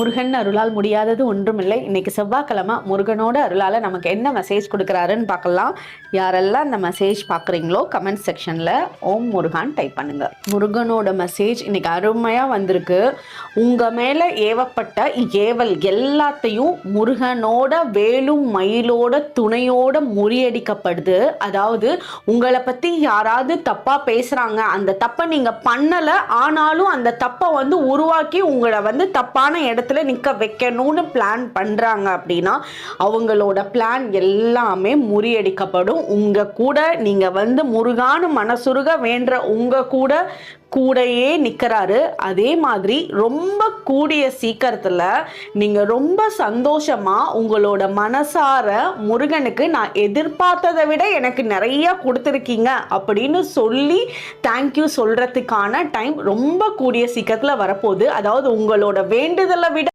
முருகன் அருளால் முடியாதது ஒன்றுமில்லை. இன்னைக்கு செவ்வாய்க்கிழமை முருகனோட அருளால் நமக்கு என்ன மெசேஜ் கொடுக்குறாருன்னு பார்க்கலாம். யாரெல்லாம் இந்த மெசேஜ் பார்க்குறீங்களோ கமெண்ட் செக்ஷனில் ஓம் முருகான் டைப் பண்ணுங்க. முருகனோட மெசேஜ் இன்னைக்கு அருமையாக வந்திருக்கு. உங்கள் மேலே ஏவப்பட்ட ஏவல் எல்லாத்தையும் முருகனோட வேலும் மயிலோட துணையோட முறியடிக்கப்படுது. அதாவது உங்களை பற்றி யாராவது தப்பாக பேசுகிறாங்க, அந்த தப்பை நீங்கள் பண்ணலை, ஆனாலும் அந்த தப்பை உருவாக்கி உங்களை தப்பான இடத்துல நிற்க வைக்கணும்னு பிளான் பண்ணுறாங்க அப்படின்னா அவங்களோட பிளான் எல்லாமே முறியடிக்கப்படும். உங்கள் கூட நீங்கள் முருகான்னு மனசுருக வேண்ட உங்கள் கூடையே நிற்கிறாரு. அதே மாதிரி ரொம்ப கூடிய சீக்கிரத்தில் நீங்கள் ரொம்ப சந்தோஷமாக உங்களோட மனசார முருகனுக்கு நான் எதிர்பார்த்ததை விட எனக்கு நிறைய கொடுத்துருக்கீங்க அப்படின்னு சொல்லி தேங்க்யூ சொல்கிறதுக்கான டைம் ரொம்ப கூடிய சீக்கிரத்தில் வரப்போகுது. அதாவது உங்களோட வேண்டுதலை விட